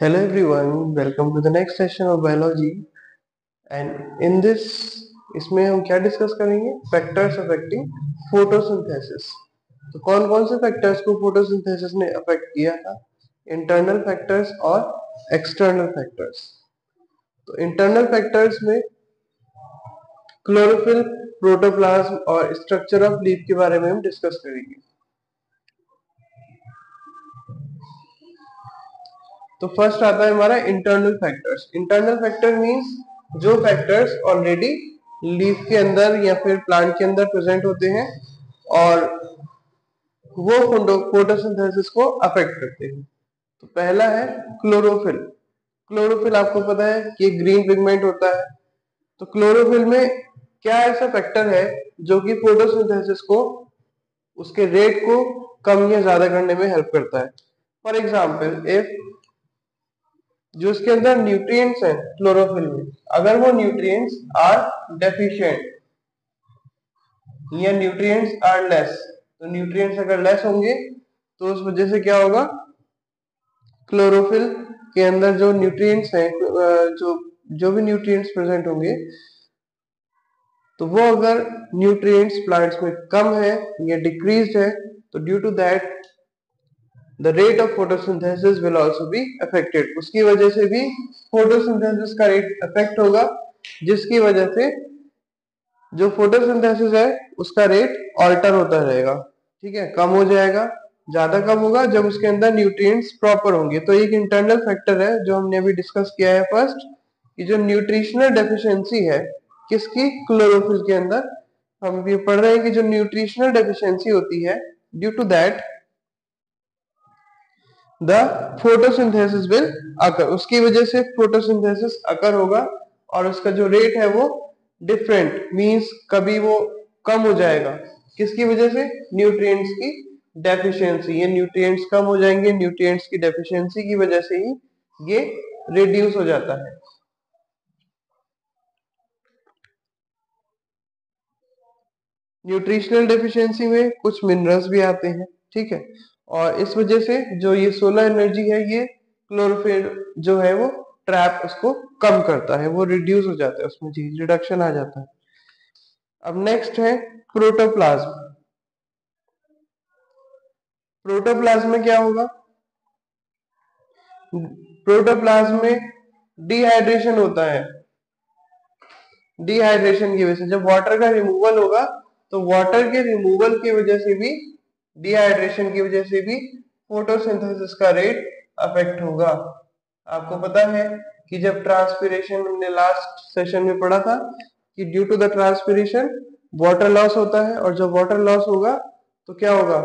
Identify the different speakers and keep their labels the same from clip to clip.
Speaker 1: Hello everyone, welcome to the next session of biology and in this इसमें हम क्या discuss करेंगे factors affecting photosynthesis. तो कौन कौन से फैक्टर्स को फोटोसिंथेसिस ने अफेक्ट किया था, इंटरनल फैक्टर्स और एक्सटर्नल फैक्टर्स। तो इंटरनल फैक्टर्स में क्लोरोफिल, प्रोटोप्लाज्म और स्ट्रक्चर ऑफ लीफ के बारे में हम डिस्कस करेंगे। तो फर्स्ट आता है हमारा internal factors. Internal factor means जो फैक्टर्स ऑलरेडी लीफ के अंदर या फिर प्लांट के अंदर प्रेजेंट होते हैं और वो फोटोसिंथेसिस को अफेक्ट करते हैं। तो पहला है क्लोरोफिल। क्लोरोफिल आपको पता है कि ग्रीन पिगमेंट होता है। तो क्लोरोफिल में क्या ऐसा फैक्टर है जो कि फोटोसिंथेसिस को, उसके रेट को कम या ज्यादा करने में हेल्प करता है। फॉर एग्जाम्पल, इफ जो इसके अंदर न्यूट्रिएंट्स हैं क्लोरोफिल में, अगर वो न्यूट्रिएंट्स आर डेफिशिएंट या न्यूट्रिएंट्स आर लेस, तो न्यूट्रिएंट्स अगर लेस होंगे तो उस वजह से क्या होगा, क्लोरोफिल के अंदर जो न्यूट्रिएंट्स हैं, जो भी न्यूट्रिएंट्स प्रेजेंट होंगे, तो वो अगर न्यूट्रिएंट्स प्लांट्स में कम है या डिक्रीज्ड है, तो due to that the rate of photosynthesis will also be affected। उसकी वजह से भी फोटोसिंथेसिस का रेट अफेक्ट होगा, जिसकी वजह से जो फोटोसिंथेसिस है उसका रेट ऑल्टर होता रहेगा। ठीक है, कम हो जाएगा, ज्यादा कम होगा जब उसके अंदर न्यूट्रिएंट्स प्रॉपर होंगे। तो एक इंटरनल फैक्टर है जो हमने अभी डिस्कस किया है फर्स्ट, कि जो न्यूट्रिशनल डेफिशिएंसी है किसकी, क्लोरोफिल के अंदर। हम ये पढ़ रहे हैं कि जो न्यूट्रिशनल डेफिशिएंसी होती है, due to that the photosynthesis will occur, उसकी वजह से फोटोसिंथेसिस अकर होगा और उसका जो रेट है वो डिफरेंट मींस कभी वो कम हो जाएगा। किसकी वजह से, न्यूट्रिएंट्स की डेफिशिएंसी। ये न्यूट्रिएंट्स कम हो जाएंगे, न्यूट्रिएंट्स की डेफिशिएंसी की वजह से ही ये रिड्यूस हो जाता है। न्यूट्रिशनल डेफिशिएंसी में कुछ मिनरल्स भी आते हैं। ठीक है, और इस वजह से जो ये सोलर एनर्जी है, ये क्लोरोफिल जो है वो ट्रैप उसको कम करता है, वो रिड्यूस हो जाता है, उसमें जी रिडक्शन आ जाता है। अब नेक्स्ट है प्रोटोप्लाज्म। प्रोटोप्लाज्म में क्या होगा, प्रोटोप्लाज्म में डिहाइड्रेशन होता है। डिहाइड्रेशन की वजह से जब वाटर का रिमूवल होगा, तो वाटर के रिमूवल की वजह से भी, डिहाइड्रेशन की वजह से भी फोटोसिंथेसिस का रेट अफेक्ट होगा। आपको पता है कि जब ट्रांसपिरेशन, हमने लास्ट सेशन में पढ़ा था कि due to the transpiration water loss होता है, और जब वाटर लॉस होगा तो क्या होगा,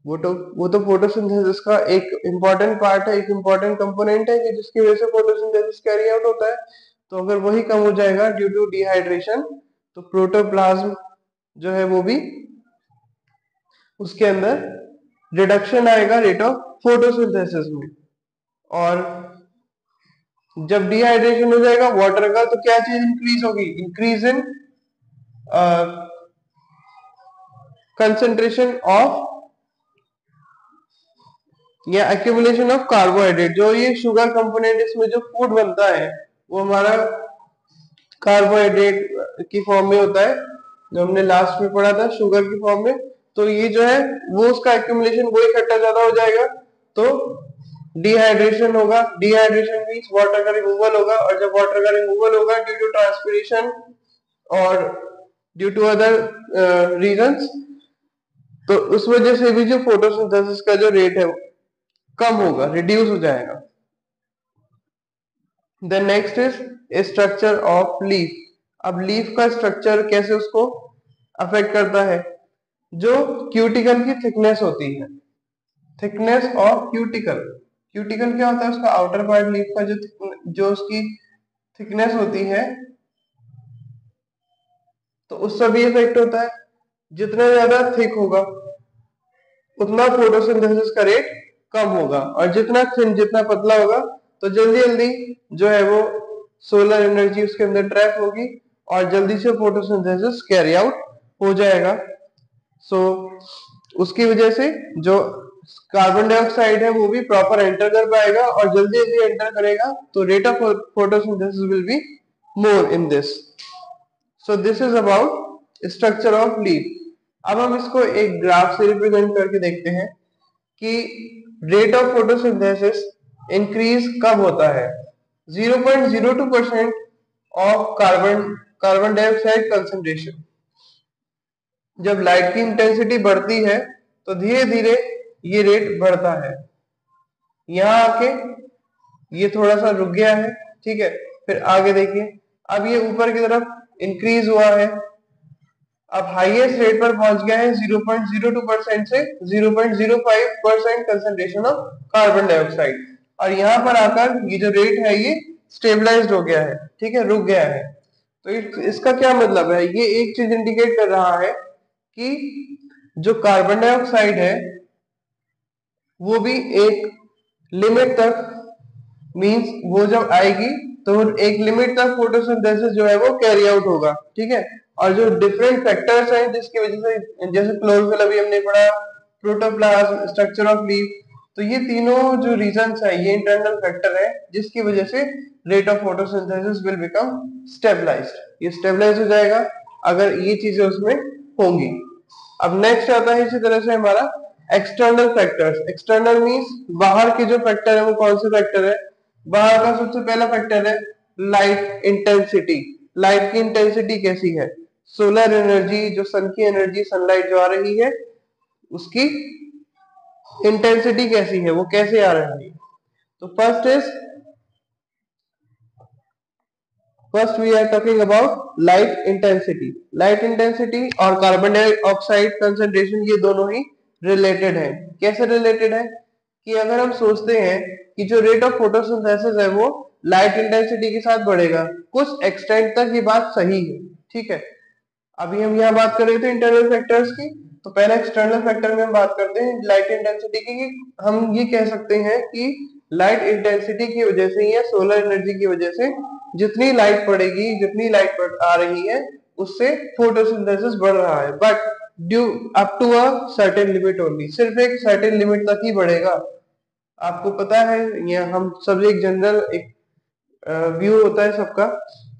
Speaker 1: वो तो फोटोसिंथेसिस का एक इंपॉर्टेंट पार्ट है, एक इंपॉर्टेंट कंपोनेंट है कि जिसकी वजह से फोटोसिंथेसिस कैरी आउट होता है। तो अगर वही कम हो जाएगा ड्यू टू डिहाइड्रेशन, तो प्रोटोप्लाज्म जो है वो भी, उसके अंदर रिडक्शन आएगा रेट ऑफ फोटोसिंथेसिस में। और जब डिहाइड्रेशन हो जाएगा वाटर का, तो क्या चीज इंक्रीज होगी, इंक्रीज इन कंसेंट्रेशन ऑफ या एक्यूमुलेशन ऑफ कार्बोहाइड्रेट। जो ये शुगर कंपोनेंट, इसमें जो फूड बनता है वो हमारा कार्बोहाइड्रेट की फॉर्म में होता है, जो हमने लास्ट में पढ़ा था, शुगर की फॉर्म में। तो ये जो है वो उसका एक्यूमुलेशन, वो इकट्ठा ज्यादा हो जाएगा, तो डिहाइड्रेशन होगा। डिहाइड्रेशन मींस वाटर का रिमूवल होगा, और जब वाटर का रिमूवल होगा ड्यू टू ट्रांसपिरेशन और ड्यू टू अदर रीजंस, तो उस वजह से भी जो फोटोसिंथेसिस का जो रेट है कम होगा, रिड्यूस हो जाएगा। Then next is structure of leaf. अब लीफ का स्ट्रक्चर कैसे उसको अफेक्ट करता है, जो क्यूटिकल की थिकनेस होती है, थिकनेस ऑफ क्यूटिकल। क्यूटिकल क्या होता है, उसका आउटर पार्ट लीफ का जो उसकी थिकनेस होती है, तो उससे भी इफेक्ट होता है। जितना ज्यादा थिक होगा उतना फोटोसिंथेसिस का रेट कम होगा, और जितना थिन, जितना पतला होगा, तो जल्दी जल्दी जो है वो सोलर एनर्जी उसके अंदर ट्रैप होगी और जल्दी से फोटोसिंथेसिस कैरी आउट हो जाएगा। सो उसकी वजह से जो कार्बन डाइऑक्साइड है वो भी प्रॉपर एंटर कर पाएगा, और जल्दी जल्दी एंटर करेगा तो rate of photosynthesis will be more in this. So this is about structure of leaf. अब हम इसको एक ग्राफ से रिप्रेजेंट करके देखते हैं कि रेट ऑफ फोटोसिंथेसिस इंक्रीज कब होता है। 0.02% ऑफ कार्बन डाइऑक्साइड कंसंट्रेशन, जब लाइट की इंटेंसिटी बढ़ती है तो धीरे धीरे ये रेट बढ़ता है। यहाँ आके ये थोड़ा सा रुक गया है, ठीक है। फिर आगे देखिए, अब ये ऊपर की तरफ इंक्रीज हुआ है, अब हाईएस्ट रेट पर पहुंच गया है 0.02% से 0.05% कंसंट्रेशन ऑफ कार्बन डाइऑक्साइड, और यहाँ पर आकर ये जो रेट है ये स्टेबलाइज्ड हो गया है, ठीक है, रुक गया है। तो इसका क्या मतलब है, ये एक चीज इंडिकेट कर रहा है कि जो कार्बन डाइऑक्साइड है वो भी एक लिमिट तक, मींस वो जब आएगी तो एक लिमिट तक फोटोसिंथेसिस जो है वो कैरी आउट होगा, ठीक है। और जो डिफरेंट फैक्टर्स हैं जिसकी वजह से, जैसे क्लोरोफिल अभी हमने पढ़ा, प्रोटोप्लाज्म, स्ट्रक्चर ऑफ लीफ, तो ये तीनों जो रीजंस है ये इंटरनल फैक्टर है जिसकी वजह से rate of photosynthesis will become stabilised. ये स्टेबलाइज हो जाएगा अगर ये चीजें उसमें होंगी। अब नेक्स्ट आता है इसी तरह से हमारा एक्सटर्नल फैक्टर्स। एक्सटर्नल मींस बाहर के जो फैक्टर है वो कौन से फैक्टर है। बाहर का सबसे पहला फैक्टर है लाइट इंटेंसिटी। लाइट की इंटेंसिटी कैसी है, सोलर एनर्जी, जो सन की एनर्जी, सनलाइट जो आ रही है उसकी इंटेंसिटी कैसी है, वो कैसे आ रही है। तो first we are talking about light intensity. Light intensity और कार्बन डाइऑक्साइड कंसंट्रेशन ये दोनों ही रिलेटेड है। कैसे रिलेटेड है कि अगर हम सोचते हैं कि जो रेट ऑफ फोटोसिंथेसिस है वो लाइट इंटेंसिटी के साथ बढ़ेगा, कुछ एक्सटेंट तक ये बात सही है, ठीक है। अभी हम यहाँ बात कर रहे थे इंटरनल फैक्टर्स की, तो पहले एक्सटर्नल फैक्टर में हम बात करते हैं लाइट इंटेंसिटी की। हम ये कह सकते हैं कि लाइट इंटेंसिटी की वजह से या सोलर एनर्जी की वजह से जितनी लाइट पड़ेगी, जितनी लाइट आ रही है उससे फोटोसिंथेसिस बढ़ रहा है, but due up to a certain limit only. सिर्फ एक सर्टेन लिमिट तक ही बढ़ेगा। आपको पता है, ये हम सब एक जनरल एक व्यू होता है सबका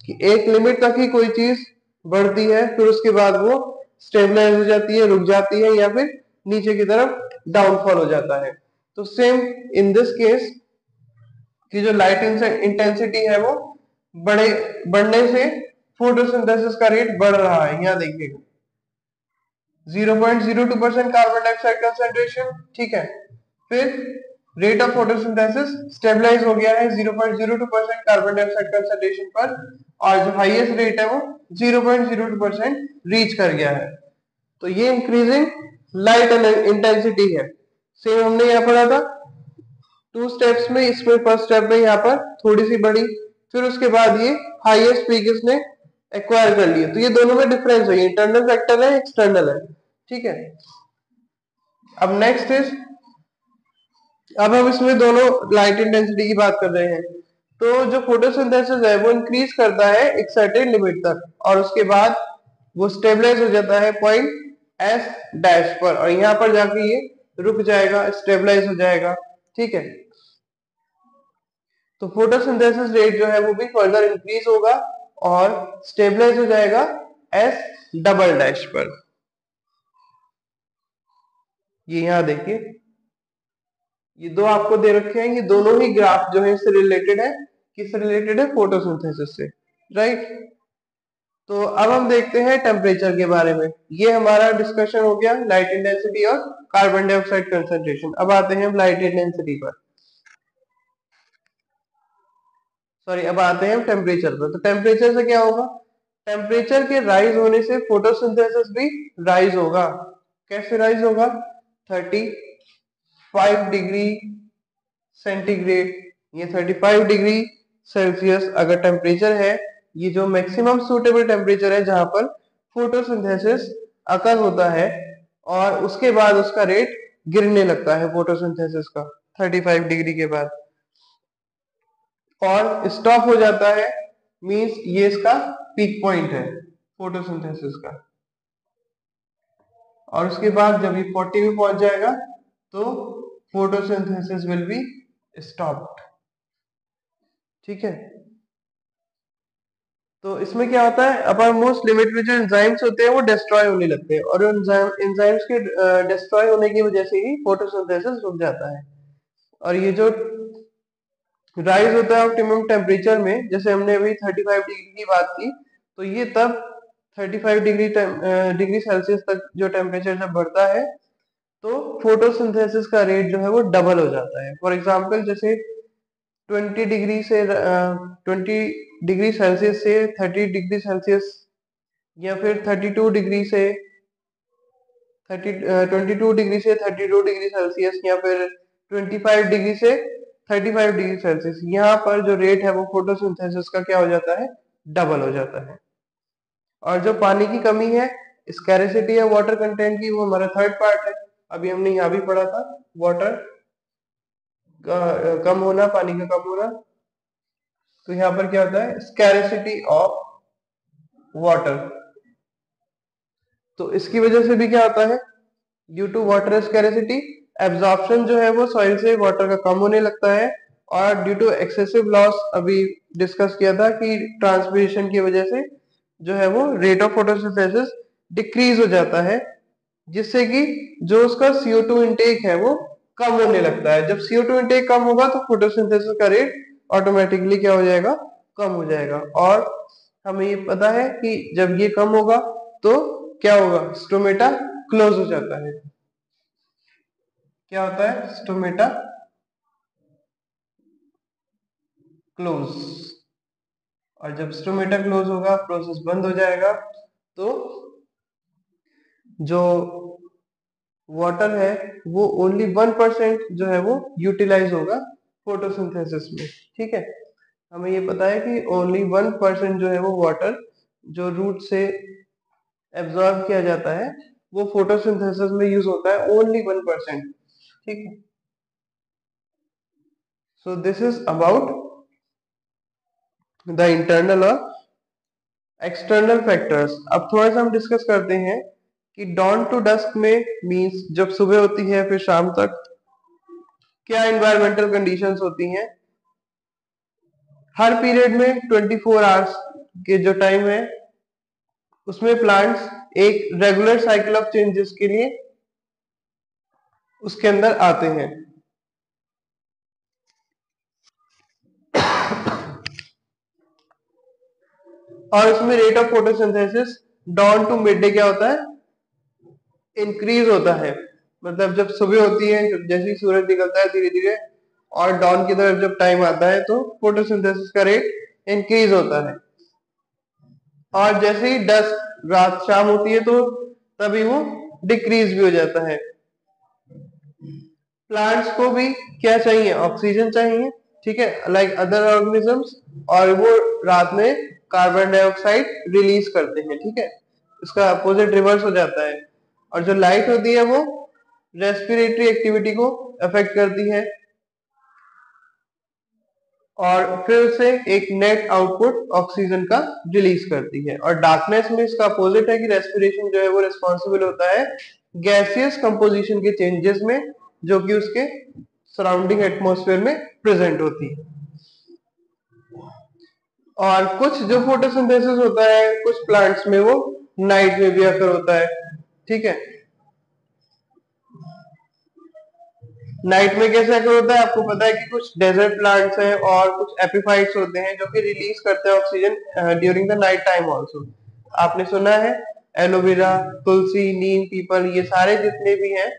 Speaker 1: कि एक लिमिट तक ही कोई चीज बढ़ती है, फिर उसके बाद वो स्टेबलाइज हो जाती है, रुक जाती है, या फिर नीचे की तरफ डाउनफॉल हो जाता है। तो सेम इन दिस केस कि जो लाइट इंटेंसिटी है वो बढ़ने से फोटोसिंथेसिस का रेट बढ़ रहा है। यहाँ देखिएगा 0.02% कार्बन डाइऑक्साइड कंसेंट्रेशन, ठीक है। फिर रेट ऑफ फोटोसिंथेसिस स्टेबलाइज हो गया है 0.02% कार्बन डाइऑक्साइड कंसेंट्रेशन पर, और जो हाईएस्ट रेट है वो 0.02% रीच कर गया है। तो ये इंक्रीजिंग लाइट इंटेंसिटी है। सेम हमने यहाँ पढ़ा था 2 स्टेप्स में। इसमें फर्स्ट स्टेप में यहाँ पर थोड़ी सी बढ़ी, फिर उसके बाद ये हाईएस्ट पीक इसने एक्वायर कर लिया। तो ये दोनों में डिफरेंस है, इंटरनल फैक्टर है, एक्सटर्नल है, ठीक है। अब नेक्स्ट इज, अब हम इसमें दोनों लाइट इंटेंसिटी की बात कर रहे हैं। तो जो फोटोसिंथेसिस है वो इंक्रीज करता है एक सर्टेन लिमिट तक, और उसके बाद वो स्टेबलाइज हो जाता है पॉइंट एस डैश पर, और यहाँ पर जाके ये रुक जाएगा, स्टेबलाइज हो जाएगा, ठीक है। तो फोटोसिंथेसिस रेट जो है वो भी फर्दर इंक्रीज होगा और स्टेबलाइज हो जाएगा एस डबल डैश पर। ये यहाँ देखिए, ये दो आपको दे रखे हैं, ये दोनों ही ग्राफ जो है इससे रिलेटेड है। किससे रिलेटेड है, फोटोसिंथेसिस से, राइट। तो अब हम देखते हैं टेम्परेचर के बारे में। ये हमारा डिस्कशन हो गया लाइट इंटेंसिटी और कार्बन डाइऑक्साइड कंसंट्रेशन। अब आते हैं हम लाइट इंटेंसिटी पर, सॉरी, अब आते हैं टेम्परेचर पर। तो टेम्परेचर से क्या होगा, टेम्परेचर के राइज होने से फोटोसिंथेसिस भी राइज होगा। कैसे राइज होगा, 35 डिग्री सेंटीग्रेड, ये 35 डिग्री सेल्सियस अगर टेम्परेचर है, ये जो मैक्सिमम सूटेबल टेम्परेचर है जहां पर फोटोसिंथेसिस अकर होता है, और उसके बाद उसका रेट गिरने लगता है फोटोसिंथेसिस का 35 डिग्री के बाद, और स्टॉप हो जाता है। मींस ये इसका पीक पॉइंट है फोटोसिंथेसिस का, और उसके बाद जब ये 40 में पहुंच जाएगा तो फोटोसिंथेसिस विल बी स्टॉप्ड। ठीक है, तो इसमें क्या होता है, अपर मोस्ट लिमिट में जो एंजाइम्स होते हैं वो डिस्ट्रॉय होने लगते हैं, और एंजाइम्स के डिस्ट्रॉय होने की वजह से ही फोटोसिंथेसिस रुक जाता है। और ये जो राइज होता है ऑप्टिमम टेम्परेचर में, जैसे हमने अभी 35 डिग्री की बात की, तो ये तब 35 डिग्री सेल्सियस तक जो टेम्परेचर जब बढ़ता है तो फोटोसिंथेसिस का रेट जो है वो डबल हो जाता है। फॉर एग्जांपल जैसे 20 डिग्री से 20 डिग्री सेल्सियस से 30 डिग्री सेल्सियस, या फिर 32 डिग्री से 22 डिग्री से 32 डिग्री सेल्सियस, या फिर 25 डिग्री से 35 डिग्री सेल्सियस, यहाँ पर जो रेट है वो फोटोसिंथेसिस का क्या हो जाता है, डबल हो जाता है। और जो पानी की कमी है, स्कैरिसिटी है वाटर कंटेंट की, वो हमारा थर्ड पार्ट है। अभी हमने यहाँ भी पढ़ा था वाटर का कम होना, पानी का कम होना। तो यहाँ पर क्या होता है, स्कैरिसिटी ऑफ वाटर। तो इसकी वजह से भी क्या होता है, due to water scarcity absorption जो है वो सॉइल से वाटर का कम होने लगता है, और ड्यू टू एक्सेसिव लॉस, अभी डिस्कस किया था कि ट्रांसपिरेशन की वजह से जो है वो रेट ऑफ फोटोसिंथेसिस डिक्रीज हो जाता है, जिससे कि जो उसका CO2 इनटेक है वो कम होने लगता है। जब CO2 इनटेक कम होगा तो फोटोसिंथेसिस का रेट ऑटोमेटिकली क्या हो जाएगा, कम हो जाएगा। और हमें ये पता है कि जब ये कम होगा तो क्या होगा, स्टोमेटा क्लोज हो जाता है। क्या होता है, स्टोमेटा क्लोज। और जब स्टोमेटा क्लोज होगा, प्रोसेस बंद हो जाएगा, तो जो वाटर है वो ओनली 1% जो है वो यूटिलाइज होगा फोटोसिंथेसिस में। ठीक है, हमें ये पता है कि ओनली 1% जो है वो वाटर जो रूट से एब्जॉर्ब किया जाता है वो फोटोसिंथेसिस में यूज होता है, ओनली 1%। ठीक है, so this is about the internal और एक्सटर्नल फैक्टर्स। अब थोड़ा सा हम डिस्कस करते हैं कि डॉन टू डस्क में मींस जब सुबह होती है फिर शाम तक क्या एनवायरमेंटल कंडीशंस होती हैं। हर पीरियड में 24 आवर्स के जो टाइम है उसमें प्लांट्स एक रेगुलर साइकिल ऑफ चेंजेस के लिए उसके अंदर आते हैं। और उसमें rate of photosynthesis dawn to midday क्या होता है, इंक्रीज होता है। मतलब जब सुबह होती है, जैसे ही सूरज निकलता है धीरे धीरे, और डॉन की तरफ जब टाइम आता है तो फोटोसिंथेसिस का रेट इंक्रीज होता है। और जैसे ही डस्क रात शाम होती है तो तभी वो डिक्रीज भी हो जाता है। प्लांट्स को भी क्या चाहिए, ऑक्सीजन चाहिए। ठीक है, लाइक अदर ऑर्गेनिजम्स, और वो रात में कार्बन डाइऑक्साइड रिलीज करते हैं। ठीक है, इसका अपोजिट रिवर्स हो जाता है। और जो लाइट होती है वो रेस्पिरेटरी एक्टिविटी को अफेक्ट करती है, और फिर उसे एक नेट आउटपुट ऑक्सीजन का रिलीज करती है। और डार्कनेस में इसका अपोजिट है कि रेस्पिरेशन जो है वो रिस्पॉन्सिबल होता है गैसियस कंपोजिशन के चेंजेस में, जो कि उसके सराउंडिंग एटमॉस्फेयर में प्रेजेंट होती है। और कुछ जो फोटोसिंथेसिस होता है कुछ प्लांट्स में वो नाइट में भी अकर होता है। ठीक है, नाइट में कैसे अकर होता है, आपको पता है कि कुछ डेजर्ट प्लांट्स हैं और कुछ एपिफाइट्स होते हैं जो कि रिलीज करते हैं oxygen during the night time also. आपने सुना है एलोवेरा, तुलसी, नीम, पीपल, ये सारे जितने भी हैं